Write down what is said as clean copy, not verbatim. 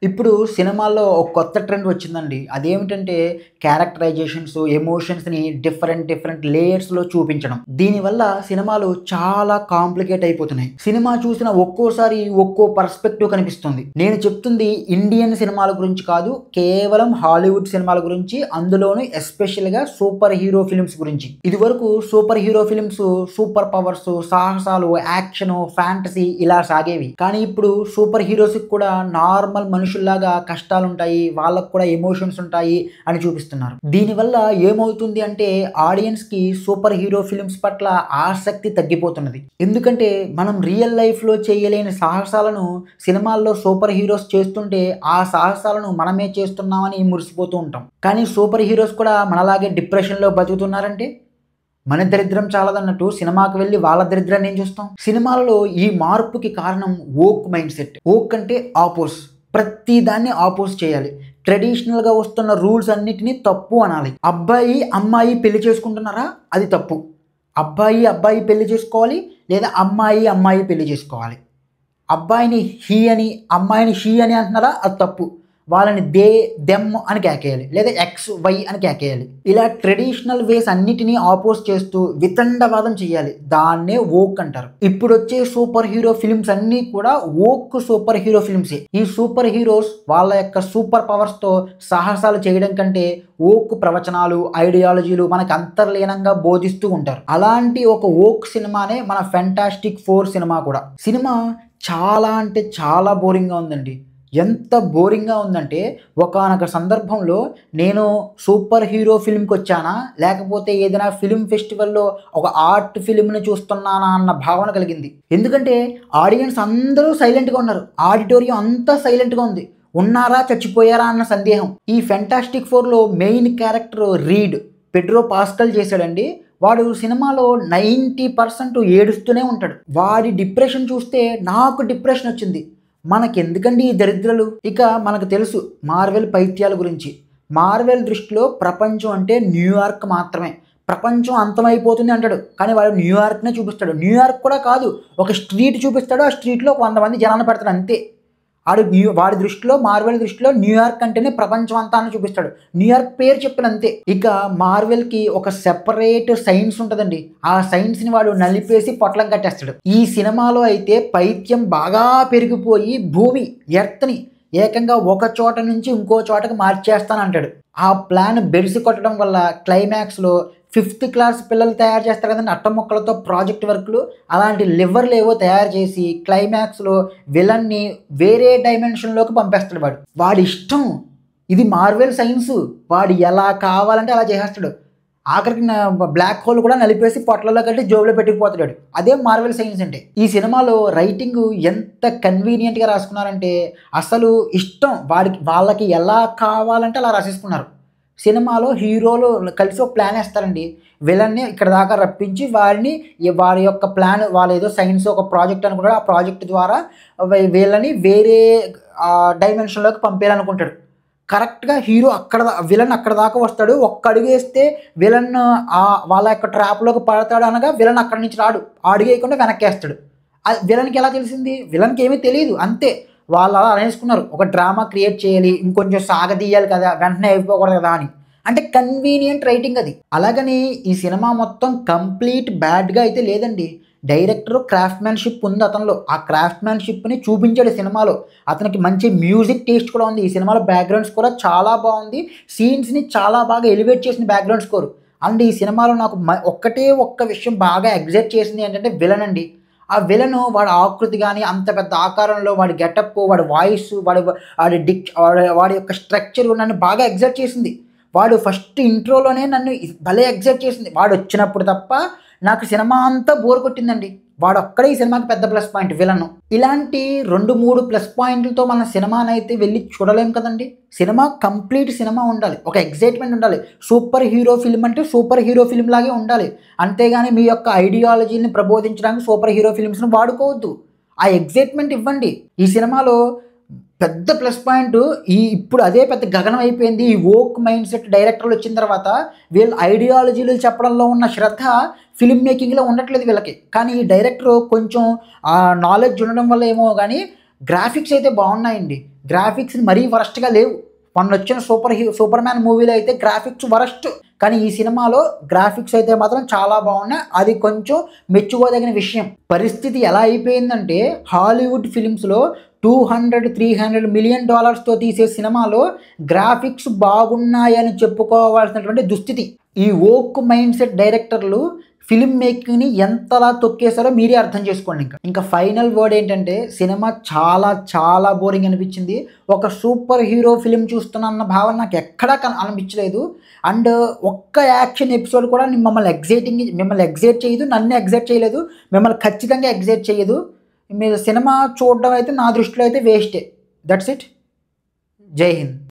ఇప్పుడు సినిమాల్లో ఒక కొత్త ట్రెండ్ వచ్చిందండి. అదేమిటంటే క్యారెక్టరైజేషన్స్, ఎమోషన్స్‌ని డిఫరెంట్ లేయర్స్‌లో చూపించడం. దీనివల్ల సినిమాలు చాలా కాంప్లికేట్ అయిపోతున్నాయి. సినిమా చూసిన ఒక్కోసారి ఒక్కో పర్స్పెక్టివ్ కనిపిస్తుంది. నేను చెప్తుంది ఇండియన్ సినిమాల గురించి కాదు. కేవలం హాలీవుడ్ సినిమాల గురించి. అందులోనూ ఎస్పెషల్‌గా సూపర్ హీరో ఫిల్మ్స్ గురించి. ఇదివరకు super hero films super powers, సాహసాలు, యాక్షన్, ఫ్యాంటసీ ఇలా సాగేవి. కానీ ఇప్పుడు సూపర్ హీరోస్‌కి కూడా నార్మల్ మనుషుల్లాగా కష్టాలుంటాయి, వాళ్ళకు కూడా ఎమోషన్స్ ఉంటాయి అని చూపిస్తున్నారు. దీనివల్ల ఏమవుతుంది అంటే ఆడియన్స్‌కి సూపర్ హీరో ఫిల్మ్స్ పట్ల ఆసక్తి తగ్గిపోతున్నది. ఎందుకంటే మనం రియల్ లైఫ్‌లో చేయలేని సాహసాలను సినిమాల్లో సూపర్ హీరోస్ చేస్తుంటే ఆ సాహసాలను మనమే చేస్తున్నామని మురిసిపోతూ ఉంటాం. కానీ సూపర్ హీరోస్ కూడా మనలాగే డిప్రెషన్‌లో బతుకుతున్నారంటే మన దరిద్రం చాలదన్నట్టు సినిమాకి వెళ్ళి వాళ్ళ దరిద్రాన్ని ఏం చూస్తాం. సినిమాలలో ఈ మార్పుకి కారణం వోక్ మైండ్ సెట్. వోక్ అంటే ఆపోజ్. ప్రతి దాన్ని ఆపోజ్ చేయాలి. ట్రెడిషనల్గా వస్తున్న రూల్స్ అన్నిటినీ తప్పు అనాలి. అబ్బాయి అమ్మాయి పెళ్లి చేసుకుంటున్నారా, అది తప్పు. అబ్బాయి పెళ్లి చేసుకోవాలి, లేదా అమ్మాయి పెళ్లి చేసుకోవాలి. అబ్బాయిని హీ అని అమ్మాయిని షీ అని అంటున్నారా, అది తప్పు. వాళ్ళని దే, దెమ్ అని కేకేయాలి, లేదా ఎక్స్, వై అని కేకేయాలి. ఇలా ట్రెడిషనల్ వేస్ అన్నిటినీ ఆపోజ్ చేస్తూ వితండవాదం చేయాలి. దాన్నే వోక్ అంటారు. ఇప్పుడు వచ్చే సూపర్ హీరో ఫిల్మ్స్ అన్నీ కూడా వోక్ సూపర్ హీరో ఫిల్మ్సే. ఈ సూపర్ హీరోస్ వాళ్ళ యొక్క సూపర్ పవర్స్తో సాహసాలు చేయడం కంటే వోక్ ప్రవచనాలు, ఐడియాలజీలు మనకు అంతర్లీనంగా బోధిస్తూ ఉంటారు. అలాంటి ఒక వోక్ సినిమానే మన ఫెంటాస్టిక్ 4 సినిమా కూడా. సినిమా చాలా అంటే చాలా బోరింగ్గా ఉందండి. ఎంత బోరింగ్గా ఉందంటే ఒకానొక సందర్భంలో నేను సూపర్ హీరో ఫిల్మ్కి వచ్చానా, లేకపోతే ఏదైనా ఫిల్మ్ ఫెస్టివల్లో ఒక ఆర్ట్ ఫిల్మ్ని చూస్తున్నానా అన్న భావన కలిగింది. ఎందుకంటే ఆడియన్స్ అందరూ సైలెంట్గా ఉన్నారు. ఆడిటోరియం అంతా సైలెంట్గా ఉంది. ఉన్నారా చచ్చిపోయారా అన్న సందేహం. ఈ ఫెంటాస్టిక్ 4లో main character Reed Pedro Pascal చేశాడండి. వాడు సినిమాలో 90% ఏడుస్తూనే ఉంటాడు. వాడి డిప్రెషన్ చూస్తే నాకు డిప్రెషన్ వచ్చింది. మనకెందుకండి ఈ దరిద్రాలు. ఇక మనకు తెలుసు మార్వెల్ పైత్యాల గురించి. మార్వెల్ దృష్టిలో ప్రపంచం అంటే న్యూయార్క్ మాత్రమే. ప్రపంచం అంతమైపోతుంది అంటాడు, కానీ వాడు న్యూయార్క్నే చూపిస్తాడు. న్యూయార్క్ కూడా కాదు, ఒక స్ట్రీట్ చూపిస్తాడు. ఆ స్ట్రీట్లో 100 మంది జనాన్ని పెడతాడు అంతే. వాడి దృష్టిలో, మార్వెల్ దృష్టిలో న్యూయార్క్ అంటేనే ప్రపంచం అంతా అని చూపిస్తాడు. న్యూయార్క్ పేరు చెప్పిన అంతే. ఇక మార్వెల్కి ఒక సెపరేట్ సైన్స్ ఉంటుందండి. ఆ సైన్స్ని వాడు నలిపేసి పొట్లం కట్టేస్తాడు. ఈ సినిమాలో అయితే పైత్యం బాగా పెరిగిపోయి భూమి ఎర్త్ని ఏకంగా ఒక చోట నుంచి ఇంకో చోటకి మార్చేస్తానంటాడు. ఆ ప్లాన్ బెడిసి కొట్టడం వల్ల క్లైమాక్స్లో 5th క్లాస్ పిల్లలు తయారు చేస్తారు కదండి అట్ట ముక్కలతో ప్రాజెక్ట్ వర్క్లు, అలాంటి లివర్లు ఏవో తయారు చేసి క్లైమాక్స్లో విలన్ని వేరే డైమెన్షన్లోకి పంపేస్తాడు. వాడి ఇష్టం. ఇది మార్వెల్ సైన్స్. వాడు ఎలా కావాలంటే అలా చేసేస్తాడు. ఆఖరికి బ్లాక్ హోల్ కూడా నలిపేసి పొట్లలో కట్టి జోబులో పెట్టుకుపోతాడు. అదే మార్వెల్ సైన్స్ అంటే. ఈ సినిమాలో రైటింగ్ ఎంత కన్వీనియంట్గా రాసుకున్నారంటే అసలు ఇష్టం. వాళ్ళకి ఎలా కావాలంటే అలా రాసేసుకున్నారు. సినిమాలో హీరోలు కలిసి ఒక ప్లాన్ వేస్తారండి. విలన్ని ఇక్కడ దాకా రప్పించి వారి యొక్క ప్లాన్, వాళ్ళు ఏదో సైన్స్ ఒక ప్రాజెక్ట్ అనుకుంటాడు. ఆ ప్రాజెక్ట్ ద్వారా వీళ్ళని వేరే డైమెన్షన్లోకి పంపేయాలనుకుంటాడు. కరెక్ట్గా విలన్ అక్కడ దాకా వస్తాడు. ఒక్క అడుగు వేస్తే విలన్ వాళ్ళ యొక్క ట్రాప్లోకి పడతాడు అనగా విలన్ అక్కడి నుంచి రాడు. అడుగు వేయకుండా వెనక్కి వేస్తాడు. విలన్కి ఎలా తెలిసింది? విలన్కి ఏమీ తెలియదు. అంతే, వాళ్ళు అలా అనేసుకున్నారు. ఒక డ్రామా క్రియేట్ చేయాలి, ఇంకొంచెం సాగదీయాలి కదా, వెంటనే అయిపోకూడదు కదా అని. అంటే కన్వీనియంట్ రైటింగ్ అది. అలాగని ఈ సినిమా మొత్తం కంప్లీట్ బ్యాడ్గా అయితే లేదండి. డైరెక్టర్ క్రాఫ్ట్మెన్షిప్ ఉంది అతనిలో. ఆ క్రాఫ్ట్మెన్షిప్ని చూపించాడు సినిమాలో. అతనికి మంచి మ్యూజిక్ టేస్ట్ కూడా ఉంది. ఈ సినిమాలో బ్యాక్గ్రౌండ్ స్కోర్ చాలా బాగుంది. సీన్స్ని చాలా బాగా ఎలివేట్ చేసిన బ్యాక్గ్రౌండ్ స్కోర్. అండ్ ఈ సినిమాలో నాకు ఒక్క విషయం బాగా ఎగ్జైట్ చేసింది ఏంటంటే విలన్ అండి. ఆ విలను వాడి ఆకృతి కానీ, అంత పెద్ద ఆకారంలో వాడి గెటప్, వాడి వాయిస్, వాడి యొక్క స్ట్రక్చర్ నన్ను బాగా ఎగ్జైట్ చేసింది. వాడు ఫస్ట్ ఇంట్రోలోనే నన్ను భలే ఎగ్జైట్ చేసింది. వాడు వచ్చినప్పుడు తప్ప నాకు సినిమా అంతా బోర్ కొట్టిందండి. వాడు ఒక్కడే ఈ సినిమాకి పెద్ద ప్లస్ పాయింట్ విలను. ఇలాంటి 2-3 ప్లస్ పాయింట్లతో మన సినిమాని అయితే వెళ్ళి చూడలేం కదండి. సినిమా కంప్లీట్ సినిమా ఉండాలి, ఒక ఎగ్జైట్మెంట్ ఉండాలి. సూపర్ హీరో ఫిల్మ్ అంటే సూపర్ హీరో ఫిల్మ్ లాగే ఉండాలి. అంతేగాని మీ యొక్క ఐడియాలజీని ప్రబోధించడానికి సూపర్ హీరో ఫిల్మ్స్ని వాడుకోవద్దు. ఆ ఎగ్జైట్మెంట్ ఇవ్వండి. ఈ సినిమాలో పెద్ద ప్లస్ పాయింట్ ఇప్పుడు అదే పెద్ద గగనం అయిపోయింది. ఈ వోక్ మైండ్ సెట్ డైరెక్టర్లు వచ్చిన తర్వాత వీళ్ళ ఐడియాలజీలు చెప్పడంలో ఉన్న శ్రద్ధ ఫిల్మ్ మేకింగ్లో ఉండట్లేదు వీళ్ళకి. కానీ ఈ డైరెక్టర్ కొంచెం నాలెడ్జ్ ఉండడం వల్ల ఏమో కానీ గ్రాఫిక్స్ అయితే బాగున్నాయండి. గ్రాఫిక్స్ మరీ వరస్ట్గా లేవు. మొన్న వచ్చిన సూపర్ మ్యాన్ మూవీలో అయితే గ్రాఫిక్స్ వరస్ట్, కానీ ఈ సినిమాలో గ్రాఫిక్స్ అయితే మాత్రం చాలా బాగున్నాయి. అది కొంచెం మెచ్చుకోదగిన విషయం. పరిస్థితి ఎలా అయిపోయిందంటే హాలీవుడ్ ఫిలిమ్స్లో $200-300 మిలియన్ తీసే సినిమాలో గ్రాఫిక్స్ బాగున్నాయని చెప్పుకోవాల్సినటువంటి దుస్థితి. ఈ వోక్ మైండ్ సెట్ డైరెక్టర్లు ఫిల్మ్ మేకింగ్ని ఎంతలా తొక్కేశారో మీరే అర్థం చేసుకోండి. ఇంకా ఫైనల్ వర్డ్ ఏంటంటే సినిమా చాలా చాలా బోరింగ్ అనిపించింది. ఒక సూపర్ హీరో ఫిలిం చూస్తున్నా అన్న భావన నాకు ఎక్కడా అనిపించలేదు. అండ్ ఒక్క యాక్షన్ ఎపిసోడ్ కూడా మిమ్మల్ని ఎగ్జైట్ చేయదు, నన్ను ఎగ్జైట్ చేయలేదు, మిమ్మల్ని ఖచ్చితంగా ఎగ్జైట్ చేయదు. మీరు సినిమా చూడడం అయితే నా దృష్టిలో అయితే వేస్టే. That's it. జై హింద్.